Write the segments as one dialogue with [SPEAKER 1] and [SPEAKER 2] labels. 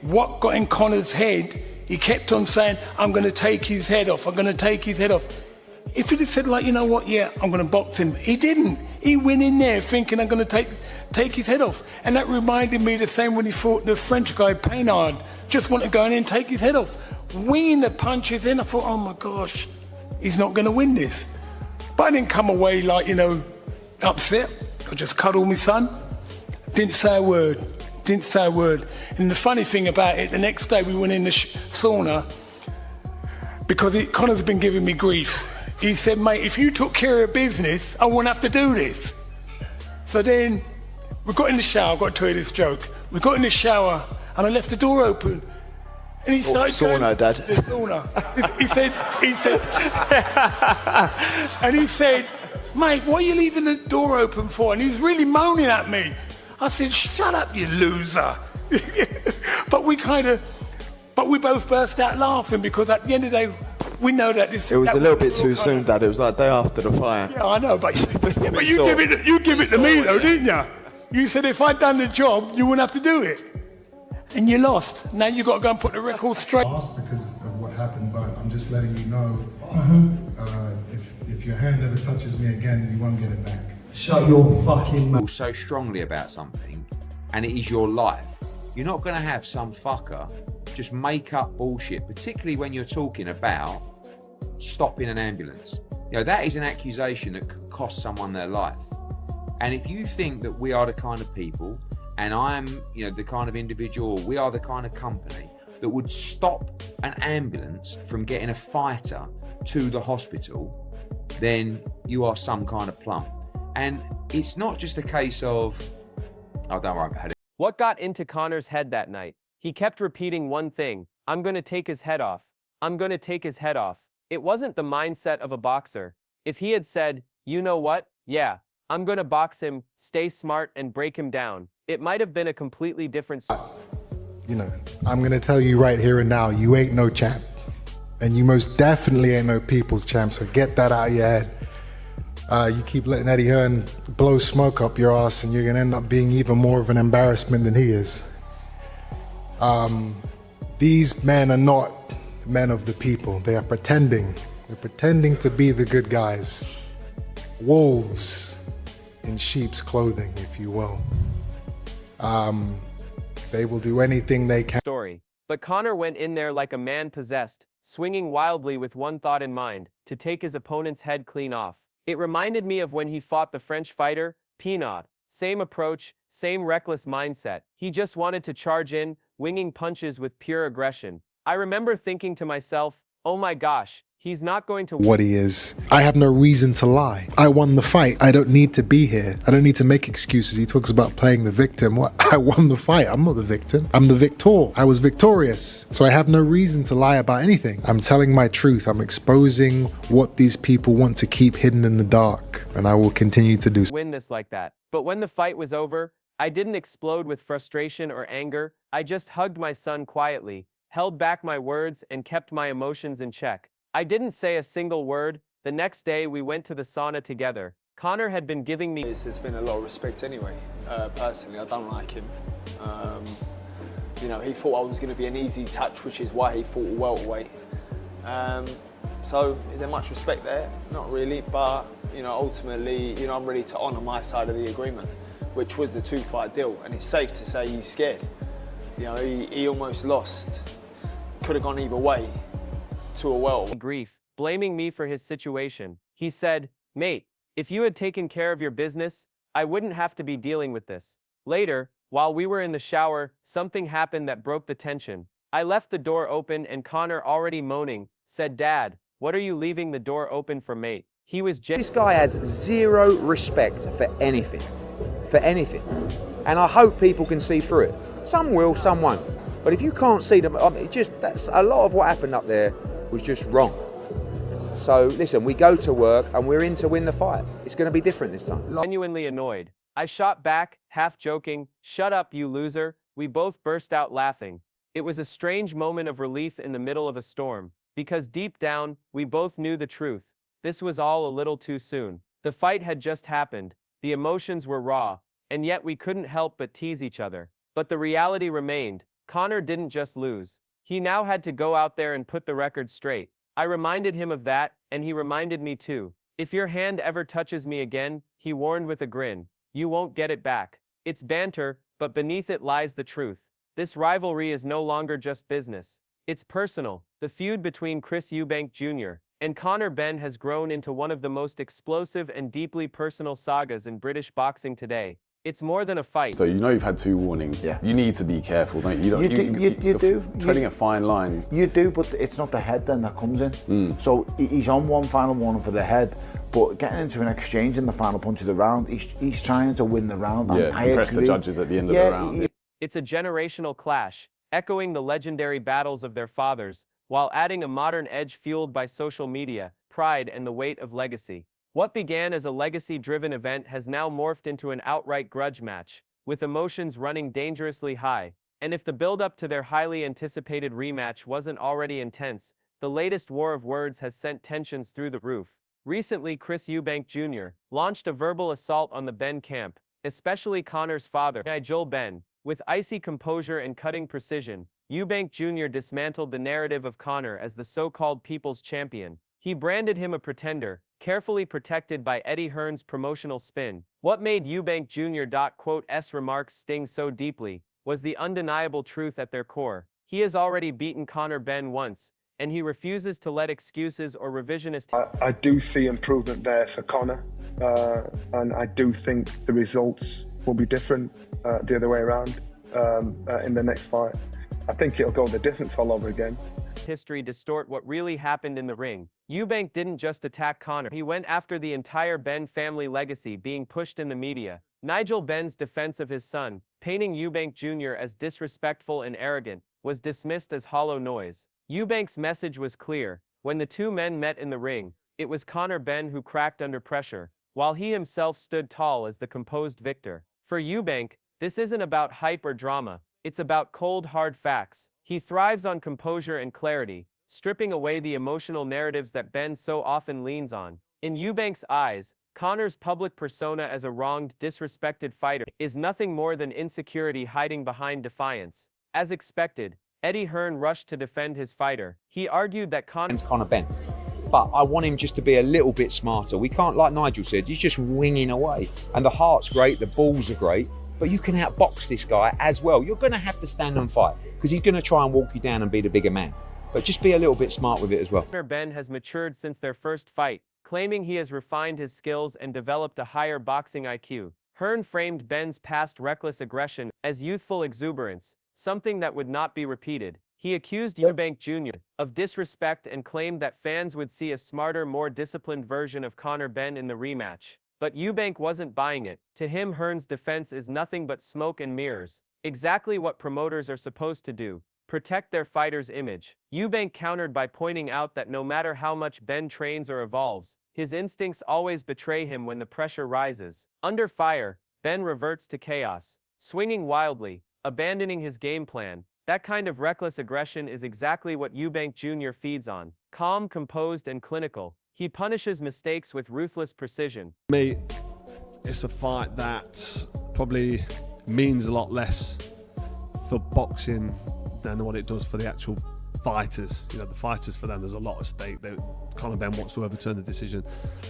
[SPEAKER 1] what got in Conor's head, he kept on saying, I'm going to take his head off, I'm going to take his head off. If he'd have said, like, you know what, yeah, I'm going to box him, he didn't. He went in there thinking, I'm going to take his head off. And that reminded me the same when he fought the French guy, Painard, just wanted to go in and take his head off. Winging the punches in, I thought, oh my gosh, he's not going to win this. But I didn't come away like, you know, upset. I just cuddled my son, didn't say a word. Didn't say a word. And the funny thing about it, the next day we went in the sauna because Conor's been giving me grief. He said, mate, if you took care of business, I wouldn't have to do this. So then we got in the shower, I've got to tell you this joke. We got in the shower and I left the door open. And he started
[SPEAKER 2] sauna, Dad.
[SPEAKER 1] The sauna. He said, and he said, mate, why are you leaving the door open for? And he was really moaning at me. I said, shut up, you loser. But we both burst out laughing because at the end of the day, we know that this...
[SPEAKER 2] It was a little bit too soon, Dad. It was like day after the fight.
[SPEAKER 1] Yeah, I know, but you give it to me though, didn't you? You said if I'd done the job, you wouldn't have to do it. And you lost. Now you got to go and put the record straight.
[SPEAKER 3] Lost because of what happened, but I'm just letting you know, if your hand ever touches me again, you won't get it back.
[SPEAKER 4] Shut your fucking mouth.
[SPEAKER 5] So strongly about something, and it is your life. You're not going to have some fucker just make up bullshit, particularly when you're talking about stopping an ambulance. You know, that is an accusation that could cost someone their life. And if you think that we are the kind of people, and I'm, you know, the kind of individual, we are the kind of company that would stop an ambulance from getting a fighter to the hospital, then you are some kind of plum. And it's not just a case of, oh, don't worry about it.
[SPEAKER 6] What got into Conor's head that night? He kept repeating one thing: I'm going to take his head off. I'm going to take his head off. It wasn't the mindset of a boxer. If he had said, you know what? Yeah, I'm going to box him, stay smart, and break him down, it might have been a completely different story.
[SPEAKER 3] You know, I'm going to tell you right here and now, you ain't no champ. And you most definitely ain't no people's champ, so get that out of your head. You keep letting Eddie Hearn blow smoke up your ass and you're going to end up being even more of an embarrassment than he is. These men are not men of the people. They are pretending. They're pretending to be the good guys. Wolves in sheep's clothing, if you will. They will do anything they can.
[SPEAKER 6] But Conor went in there like a man possessed, swinging wildly with one thought in mind: to take his opponent's head clean off. It reminded me of when he fought the French fighter, Painard. Same approach, same reckless mindset. He just wanted to charge in, winging punches with pure aggression. I remember thinking to myself, oh my gosh, he's not going to...
[SPEAKER 3] What he is. I have no reason to lie. I won the fight. I don't need to be here. I don't need to make excuses. He talks about playing the victim. What? I won the fight. I'm not the victim. I'm the victor. I was victorious. So I have no reason to lie about anything. I'm telling my truth. I'm exposing what these people want to keep hidden in the dark. And I will continue to do so.
[SPEAKER 6] Win this like that. But when the fight was over, I didn't explode with frustration or anger. I just hugged my son quietly, held back my words, and kept my emotions in check. I didn't say a single word. The next day, we went to the sauna together. Conor had been giving me...
[SPEAKER 2] There's been a lot of respect anyway. Personally, I don't like him. You know, he thought I was going to be an easy touch, which is why he fought welterweight. So, is there much respect there? Not really, but, you know, ultimately, you know, I'm ready to honour my side of the agreement, which was the 2-fight deal, and it's safe to say he's scared. You know, he almost lost. Could have gone either way to a welterweight.
[SPEAKER 6] Grief, blaming me for his situation. He said, mate, if you had taken care of your business, I wouldn't have to be dealing with this. Later, while we were in the shower, something happened that broke the tension. I left the door open and Conor, already moaning, said, Dad, what are you leaving the door open for, mate? He was
[SPEAKER 7] This guy has zero respect for anything. For anything. And I hope people can see through it. Some will, some won't. But if you can't see them, I mean, that's a lot of what happened up there was just wrong. So listen, we go to work and we're in to win the fight. It's going to be different this time.
[SPEAKER 6] Genuinely annoyed. I shot back, half joking, shut up, you loser. We both burst out laughing. It was a strange moment of relief in the middle of a storm, because deep down, we both knew the truth. This was all a little too soon. The fight had just happened. The emotions were raw, and yet we couldn't help but tease each other. But the reality remained. Conor didn't just lose. He now had to go out there and put the record straight. I reminded him of that, and he reminded me too. If your hand ever touches me again, he warned with a grin, you won't get it back. It's banter, but beneath it lies the truth. This rivalry is no longer just business. It's personal. The feud between Chris Eubank Jr. and Conor Benn has grown into one of the most explosive and deeply personal sagas in British boxing today. It's more than a fight.
[SPEAKER 8] So you know you've had 2 warnings.
[SPEAKER 9] Yeah.
[SPEAKER 8] You need to be careful, don't you?
[SPEAKER 9] You do.
[SPEAKER 8] Treading a fine line.
[SPEAKER 9] You do, but it's not the head then that comes in. So he's on one final warning for the head, but getting into an exchange in the final punch of the round, he's trying to win the round.
[SPEAKER 8] Yeah, impress the judges at the end of the round.
[SPEAKER 6] It's a generational clash, echoing the legendary battles of their fathers, while adding a modern edge fueled by social media, pride, and the weight of legacy. What began as a legacy-driven event has now morphed into an outright grudge match, with emotions running dangerously high. And if the build-up to their highly anticipated rematch wasn't already intense, the latest war of words has sent tensions through the roof. Recently, Chris Eubank Jr. launched a verbal assault on the Benn camp, especially Conor's father, Nigel Benn. With icy composure and cutting precision, Eubank Jr. dismantled the narrative of Conor as the so-called people's champion. He branded him a pretender, carefully protected by Eddie Hearn's promotional spin. What made Eubank Jr.'s remarks sting so deeply was the undeniable truth at their core. He has already beaten Conor Benn once, and he refuses to let excuses or revisionist...
[SPEAKER 10] I do see improvement there for Conor, and I do think the results will be different the other way around in the next fight. I think it'll go the distance all over again.
[SPEAKER 6] History distort what really happened in the ring. Eubank didn't just attack Conor, he went after the entire Benn family legacy being pushed in the media. Nigel Benn's defense of his son, painting Eubank Jr. as disrespectful and arrogant, was dismissed as hollow noise. Eubank's message was clear. When the two men met in the ring, it was Conor Benn who cracked under pressure, while he himself stood tall as the composed victor. For Eubank, this isn't about hype or drama, it's about cold, hard facts. He thrives on composure and clarity, stripping away the emotional narratives that Benn so often leans on. In Eubank's eyes, Conor's public persona as a wronged, disrespected fighter is nothing more than insecurity hiding behind defiance. As expected, Eddie Hearn rushed to defend his fighter. He argued that
[SPEAKER 7] Conor Benn. But I want him just to be a little bit smarter. We can't, like Nigel said, he's just winging away. And the heart's great, the balls are great, but you can outbox this guy as well. You're going to have to stand and fight because he's going to try and walk you down and be the bigger man. But just be a little bit smart with it as well.
[SPEAKER 6] Conor Benn has matured since their first fight, claiming he has refined his skills and developed a higher boxing IQ. Hearn framed Benn's past reckless aggression as youthful exuberance, something that would not be repeated. He accused Eubank Jr. of disrespect and claimed that fans would see a smarter, more disciplined version of Conor Benn in the rematch. But Eubank wasn't buying it. To him, Hearn's defense is nothing but smoke and mirrors. Exactly what promoters are supposed to do. Protect their fighter's image. Eubank countered by pointing out that no matter how much Benn trains or evolves, his instincts always betray him when the pressure rises. Under fire, Benn reverts to chaos, swinging wildly, abandoning his game plan. That kind of reckless aggression is exactly what Eubank Jr. feeds on. Calm, composed, and clinical, he punishes mistakes with ruthless precision.
[SPEAKER 11] For me, it's a fight that probably means a lot less for boxing than what it does for the actual fighters. You know, the fighters, for them, there's a lot at stake. Conor Benn wants to overturn the decision.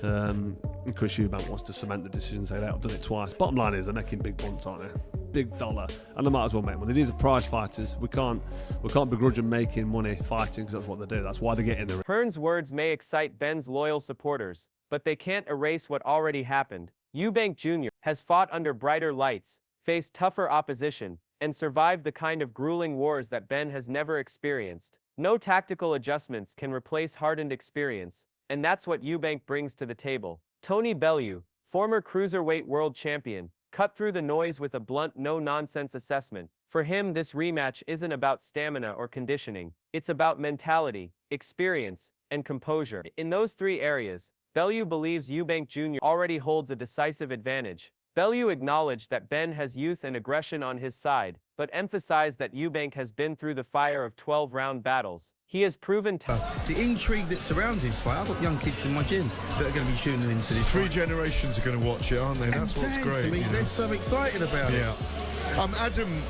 [SPEAKER 11] And Chris Eubank wants to cement the decision and say, I've done it twice. Bottom line is, they're making big bunts, aren't they? Big dollar, and they might as well make money. These are prize fighters. We can't begrudge them making money fighting because that's what they do. That's why they get in the ring.
[SPEAKER 6] Hearn's words may excite Benn's loyal supporters, but they can't erase what already happened. Eubank Jr. has fought under brighter lights, faced tougher opposition, and survived the kind of grueling wars that Benn has never experienced. No tactical adjustments can replace hardened experience, and that's what Eubank brings to the table. Tony Bellew, former cruiserweight world champion, cut through the noise with a blunt, no-nonsense assessment. For him, this rematch isn't about stamina or conditioning. It's about mentality, experience, and composure. In those three areas, Bellew believes Eubank Jr. already holds a decisive advantage. Bellew acknowledged that Benn has youth and aggression on his side, but emphasized that Eubank has been through the fire of 12-round battles. He has proven
[SPEAKER 12] the intrigue that surrounds his fight. I've got young kids in my gym that are going to be tuning into this.
[SPEAKER 13] Three generations are going to watch it, aren't they? That's what's great.
[SPEAKER 12] They're so excited about it.
[SPEAKER 13] Adam,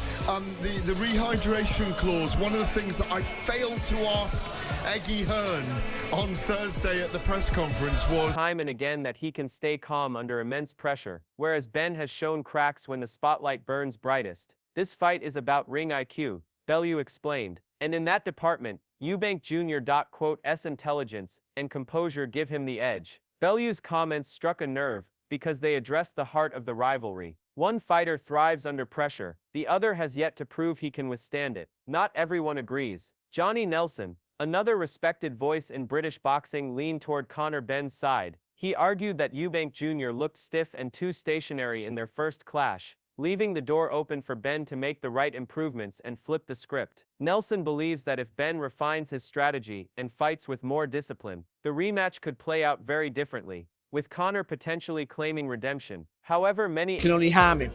[SPEAKER 13] the rehydration clause, one of the things that I failed to ask Eggy Hearn on Thursday at the press conference was
[SPEAKER 6] time and again that he can stay calm under immense pressure, whereas Ben has shown cracks when the spotlight burns brightest. This fight is about ring IQ, Bellew explained, and in that department, Eubank Jr.'s intelligence and composure give him the edge. Bellew's comments struck a nerve because they address the heart of the rivalry. One fighter thrives under pressure, the other has yet to prove he can withstand it. Not everyone agrees. Johnny Nelson, another respected voice in British boxing, leaned toward Conor Benn's side. He argued that Eubank Jr. looked stiff and too stationary in their first clash, leaving the door open for Ben to make the right improvements and flip the script. Nelson believes that if Ben refines his strategy and fights with more discipline, the rematch could play out very differently, with Conor potentially claiming redemption. However, many
[SPEAKER 14] can only harm him.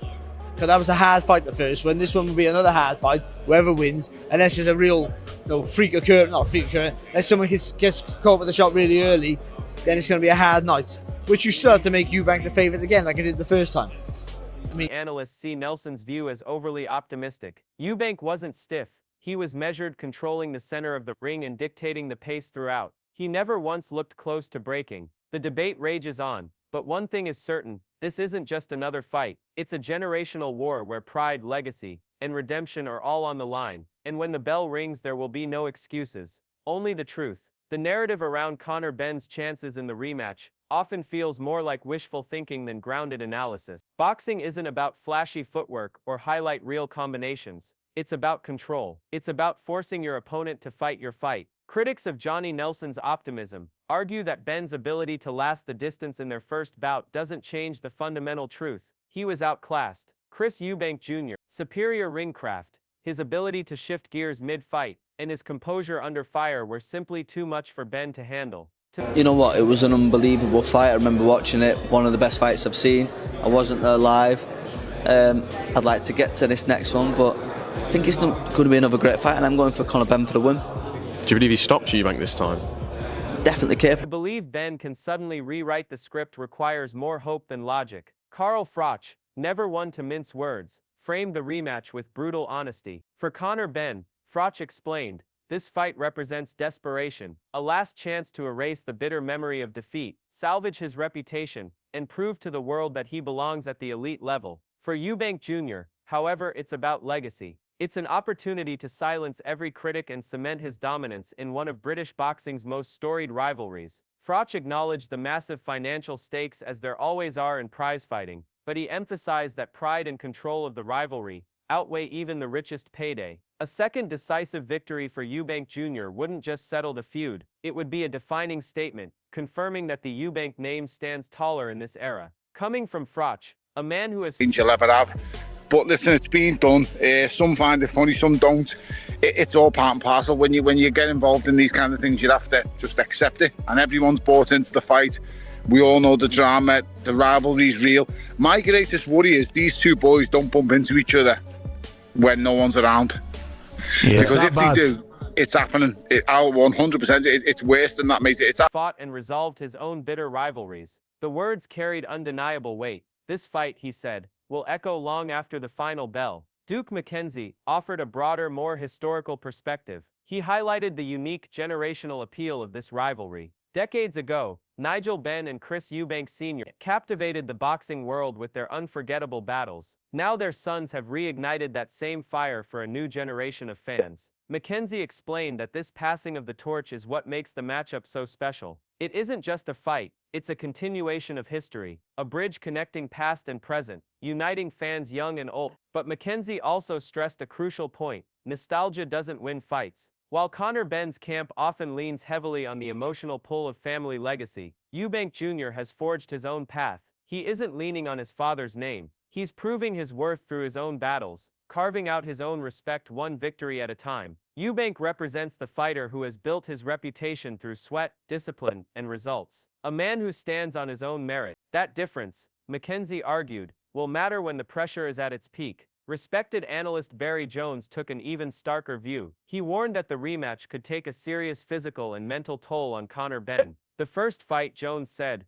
[SPEAKER 14] Because that was a hard fight, the first one. This one will be another hard fight, whoever wins, unless there's a real freak occurrence, not a freak occurrence, unless someone gets caught with the shot really early, then it's going to be a hard night. Which you still have to make Eubank the favourite again, like I did the first time.
[SPEAKER 6] Analysts see Nelson's view as overly optimistic. Eubank wasn't stiff. He was measured, controlling the center of the ring and dictating the pace throughout. He never once looked close to breaking. The debate rages on, but one thing is certain, this isn't just another fight. It's a generational war where pride, legacy, and redemption are all on the line. And when the bell rings, there will be no excuses, only the truth. The narrative around Conor Benn's chances in the rematch often feels more like wishful thinking than grounded analysis. Boxing isn't about flashy footwork or highlight reel combinations. It's about control. It's about forcing your opponent to fight your fight. Critics of Johnny Nelson's optimism argue that Benn's ability to last the distance in their first bout doesn't change the fundamental truth. He was outclassed. Chris Eubank Jr. superior ring craft, his ability to shift gears mid-fight, and his composure under fire were simply too much for Ben to handle.
[SPEAKER 15] You know what, it was an unbelievable fight. I remember watching it, one of the best fights I've seen. I wasn't there live. I'd like to get to this next one, but I think it's not going to be another great fight, and I'm going for Conor Benn for the win.
[SPEAKER 16] Do you believe he stopped Eubank this time?
[SPEAKER 15] Definitely capable.
[SPEAKER 6] To believe Ben can suddenly rewrite the script requires more hope than logic. Carl Froch, never one to mince words, framed the rematch with brutal honesty. For Conor Benn, Froch explained, this fight represents desperation, a last chance to erase the bitter memory of defeat, salvage his reputation, and prove to the world that he belongs at the elite level. For Eubank Jr., however, it's about legacy. It's an opportunity to silence every critic and cement his dominance in one of British boxing's most storied rivalries. Froch acknowledged the massive financial stakes, as there always are in prize fighting, but he emphasized that pride and control of the rivalry outweigh even the richest payday. A second decisive victory for Eubank Jr. wouldn't just settle the feud, it would be a defining statement, confirming that the Eubank name stands taller in this era. Coming from Froch, a man who has
[SPEAKER 17] you'll ever have. But listen, it's been done. Some find it funny, some don't. It's all part and parcel. When you get involved in these kind of things, you have to just accept it. And everyone's bought into the fight. We all know the drama, the rivalry's real. My greatest worry is these two boys don't bump into each other when no one's around. Yeah, because if they do, it's happening. 100%. It's worse than that, mate. It's
[SPEAKER 6] fought and resolved his own bitter rivalries. The words carried undeniable weight. This fight, he said, will echo long after the final bell. Duke McKenzie offered a broader, more historical perspective. He highlighted the unique generational appeal of this rivalry. Decades ago, Nigel Benn and Chris Eubank Sr. captivated the boxing world with their unforgettable battles. Now their sons have reignited that same fire for a new generation of fans. McKenzie explained that this passing of the torch is what makes the matchup so special. It isn't just a fight, it's a continuation of history, a bridge connecting past and present, uniting fans young and old. But McKenzie also stressed a crucial point: nostalgia doesn't win fights. While Conor Benn's camp often leans heavily on the emotional pull of family legacy, Eubank Jr. has forged his own path. He isn't leaning on his father's name. He's proving his worth through his own battles, carving out his own respect one victory at a time. Eubank represents the fighter who has built his reputation through sweat, discipline, and results. A man who stands on his own merit. That difference, McKenzie argued, will matter when the pressure is at its peak. Respected analyst Barry Jones took an even starker view. He warned that the rematch could take a serious physical and mental toll on Conor Benn. The first fight, Jones said,